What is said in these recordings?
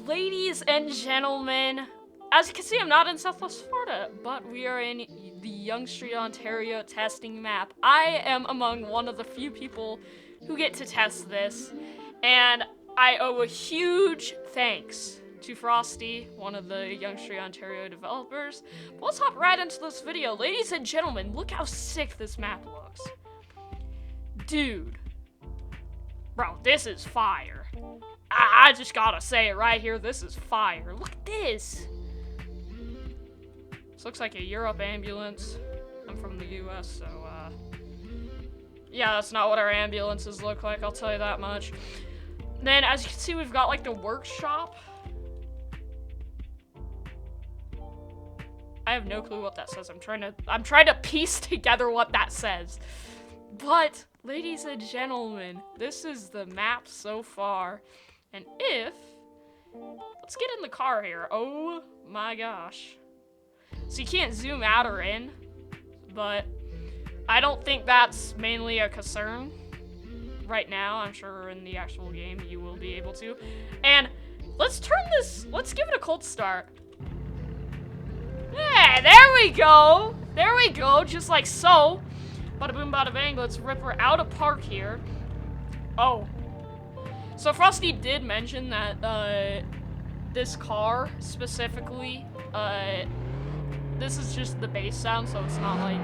Ladies and gentlemen, as you can see, I'm not in Southwest Florida, but we are in the Yonge Street, Ontario testing map. I am among one of the few people who get to test this, and I owe a huge thanks to Frosty, one of the Yonge Street, Ontario developers. But let's hop right into this video. Ladies and gentlemen, look how sick this map looks. Dude. Bro, this is fire. I just gotta say it right here, this is fire. Look at this. This looks like a Europe ambulance. I'm from the US, so, yeah, that's not what our ambulances look like, I'll tell you that much. Then, as you can see, we've got, like, the workshop. I have no clue what that says. I'm trying to piece together what that says. But, ladies and gentlemen, this is the map so far. And let's get in the car here. Oh my gosh. So you can't zoom out or in, but I don't think that's mainly a concern right now. I'm sure in the actual game you will be able to. And let's give it a cold start. Yeah, there we go. There we go, just like so. Bada boom, bada bang, let's rip her out of park here. Oh. So Frosty did mention that, this car, specifically, this is just the bass sound, so it's not like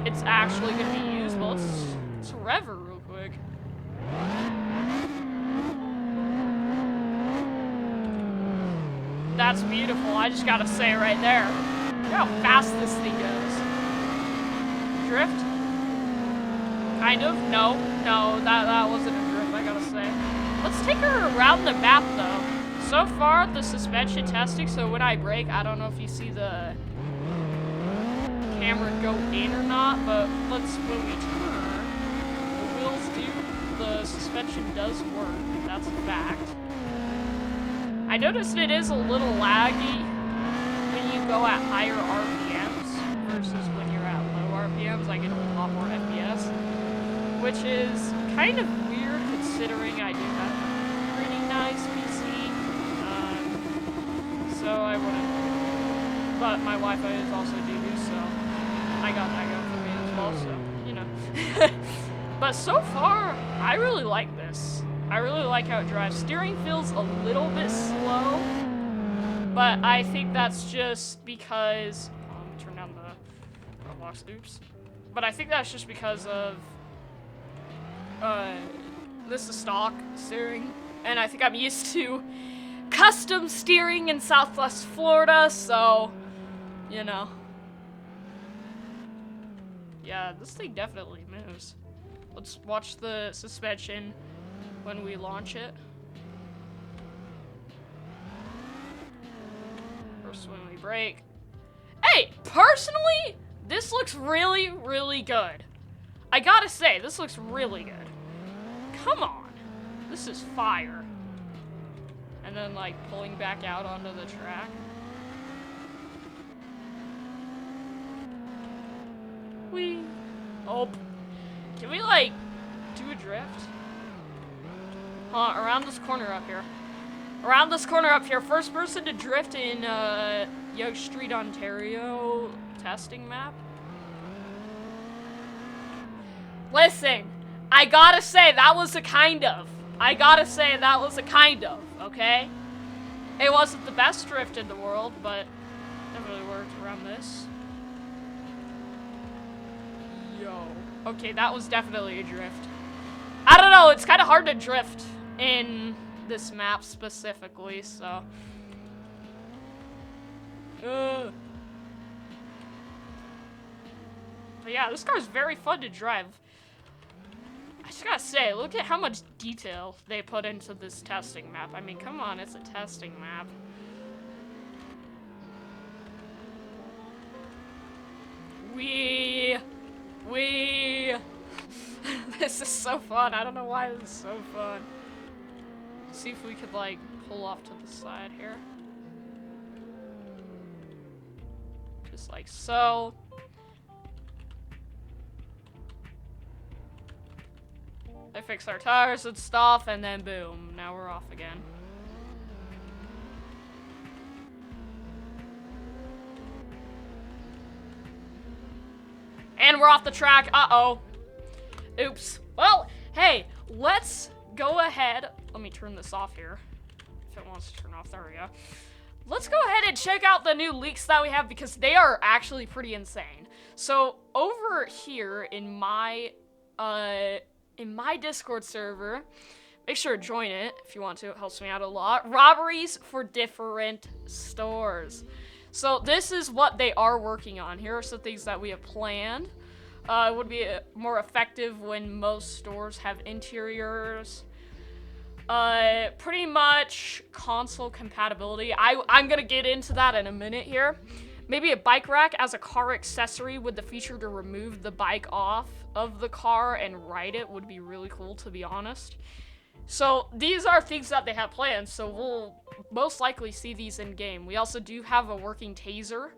it's actually gonna be used, but let's rev her real quick. That's beautiful, I just gotta say right there. Look how fast this thing goes. Drift? Kind of? No, that wasn't a drift, I gotta say. Let's take her around the map, though. So far, the suspension testing, so when I brake, I don't know if you see the camera go in or not, but when we turn, the wheels the suspension does work, that's a fact. I noticed it is a little laggy when you go at higher RPMs versus when you're at low RPMs. I get a lot more FPS, which is kind of weird considering I do have a pretty nice PC. So I wouldn't. But my Wi-Fi is also doo-doo, so I got that going for me as well, so, you know. But so far, I really like this. I really like how it drives. Steering feels a little bit slow, but I think that's just because... turn down the Roblox, oops. But I think that's just because of... this is stock steering, and I think I'm used to custom steering in Southwest Florida, so, you know. Yeah, this thing definitely moves. Let's watch the suspension when we launch it. First when we brake. Hey, personally, this looks really, really good. I gotta say, this looks really good. Come on. This is fire. And then, like, pulling back out onto the track. Whee. Oh. Can we, like, do a drift? Around this corner up here. Around this corner up here. First person to drift in, Yonge Street, Ontario testing map. Listen. I gotta say, that was a kind of. Okay? It wasn't the best drift in the world, but it really worked around this. Yo. Okay, that was definitely a drift. I don't know, it's kind of hard to drift in this map specifically, so. But yeah, this car is very fun to drive. I just gotta say, look at how much detail they put into this testing map. I mean, come on, it's a testing map. Wee. This is so fun. I don't know why this is so fun. Let's see if we could, like, pull off to the side here. Just like so. They fixed our tires and stuff, and then boom, now we're off again. And we're off the track. Uh-oh. Oops. Well, hey, let's go ahead. Let me turn this off here. If it wants to turn off, there we go. Let's go ahead and check out the new leaks that we have because they are actually pretty insane. So over here in my Discord server, make sure to join it if you want to. It helps me out a lot. Robberies for different stores. So this is what they are working on. Here are some things that we have planned. It would be more effective when most stores have interiors. Pretty much console compatibility. I'm gonna get into that in a minute here. Maybe a bike rack as a car accessory with the feature to remove the bike off of the car and ride it would be really cool, to be honest. So these are things that they have planned, so we'll most likely see these in game. We also do have a working taser.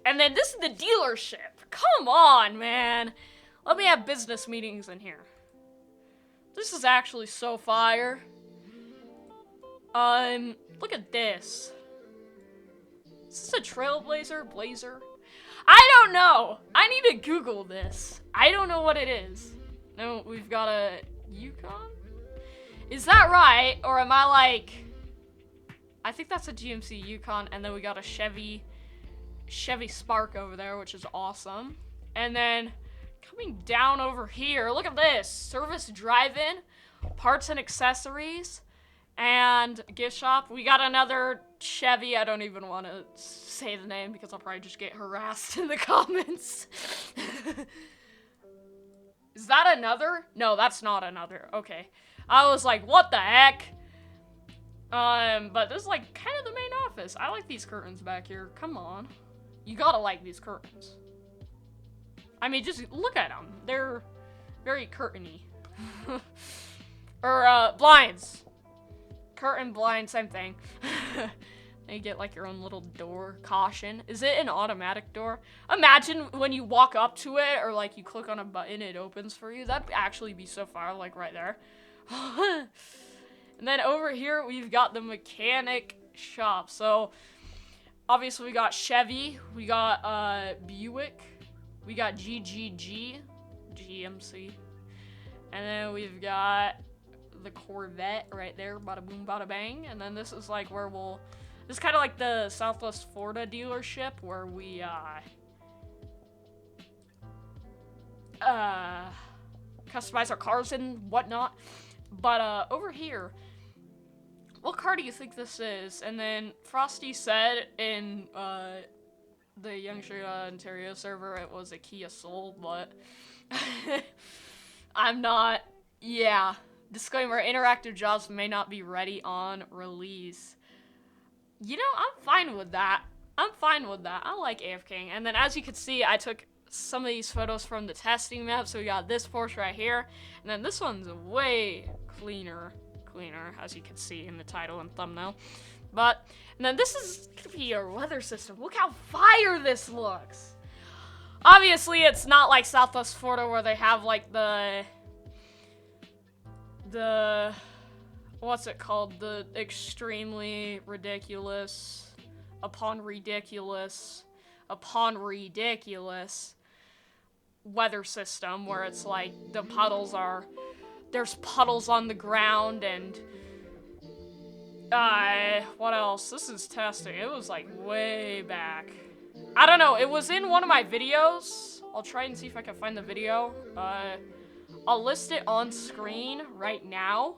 And then this is the dealership. Come on, man. Let me have business meetings in here. This is actually so fire. Look at this. Is this a trailblazer? Blazer? I don't know. I need to Google this. I don't know what it is. No, we've got a Yukon? Is that right? Or am I like... I think that's a GMC Yukon, and then we got a Chevy Spark over there, which is awesome. And then coming down over here, look at this. Service drive-in, parts and accessories, and gift shop. We got another Chevy. I don't even want to say the name because I'll probably just get harassed in the comments. Is that another? No, that's not another. Okay. I was like, what the heck? But this is like kind of the main office. I like these curtains back here. Come on. You gotta like these curtains. I mean, just look at them. They're very curtainy. Or, blinds. Curtain, blind, same thing. And you get like your own little door. Caution. Is it an automatic door? Imagine when you walk up to it or like you click on a button, it opens for you. That'd actually be so far, like right there. And then over here, we've got the mechanic shop. So, obviously we got Chevy, we got Buick, we got GGG, GMC, and then we've got the Corvette right there, bada boom, bada bang. And then this is like where this is kind of like the Southwest Florida dealership where we, customize our cars and whatnot. But, over here, what car do you think this is? And then Frosty said in, the Youngster Ontario server it was a Kia Soul, but I'm not. Yeah. Disclaimer, interactive jobs may not be ready on release. You know, I'm fine with that. I'm fine with that. I like AFKing. And then as you can see, I took some of these photos from the testing map. So we got this Porsche right here. And then this one's way cleaner, as you can see in the title and thumbnail. But, and then this is gonna be our weather system. Look how fire this looks. Obviously, it's not like Southwest Florida where they have like the what's it called? The extremely ridiculous, upon ridiculous weather system where it's like there's puddles on the ground and what else? This is testing. It was like way back. I don't know. It was in one of my videos. I'll try and see if I can find the video. I'll list it on screen right now.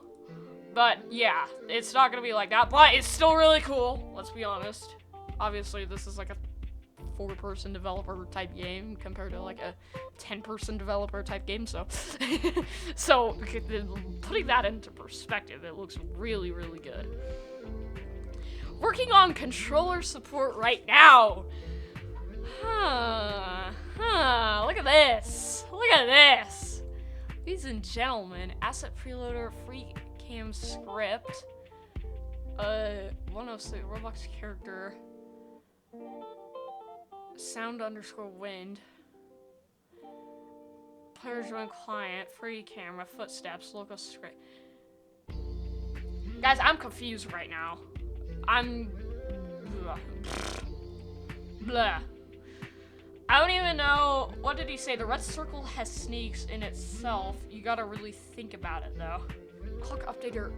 But yeah, it's not gonna be like that, but it's still really cool. Let's be honest. Obviously, this is like a 4-person developer type game compared to like a 10-person developer type game, so so putting that into perspective, it looks really, really good. Working on controller support right now. Look at this. Look at this. Ladies and gentlemen, asset preloader, free cam script, 106 Roblox character, sound_wind, player join client, free camera, footsteps, local script. Guys, I'm confused right now. I'm blah. I don't even know, what did he say? The red circle has snakes in itself. You gotta really think about it though. Clock updater,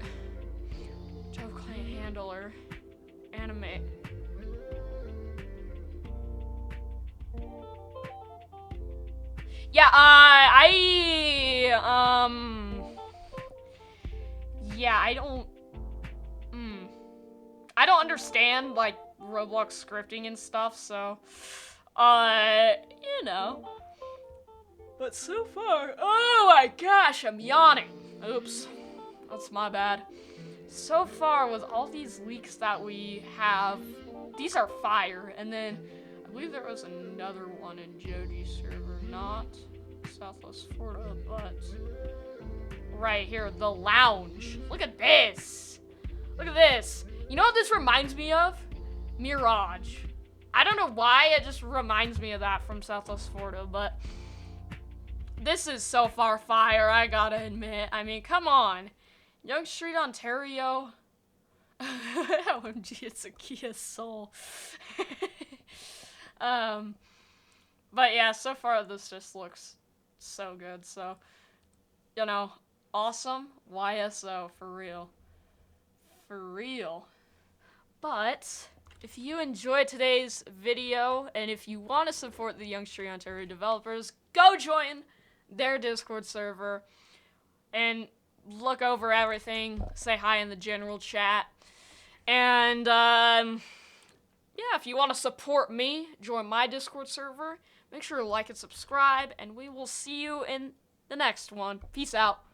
Java client handler, animate. Yeah, yeah, I don't understand, like, Roblox scripting and stuff, so, you know. But so far, oh my gosh, I'm yawning. Oops, that's my bad. So far, with all these leaks that we have, these are fire, and then I believe there was another one in Joji's server, not Southwest Florida, but right here, the lounge. Look at this. Look at this. You know what this reminds me of? Mirage. I don't know why, it just reminds me of that from Southwest Florida, but this is so far fire, I gotta admit. I mean, come on. Young Street, Ontario. OMG, it's a Kia Soul. But yeah, so far this just looks so good, so, you know, awesome. YSO, for real. For real. But if you enjoyed today's video, and if you want to support the Young Street, Ontario developers, go join their Discord server and look over everything, say hi in the general chat, and yeah, if you want to support me, join my Discord server, make sure to like and subscribe, and we will see you in the next one. Peace out.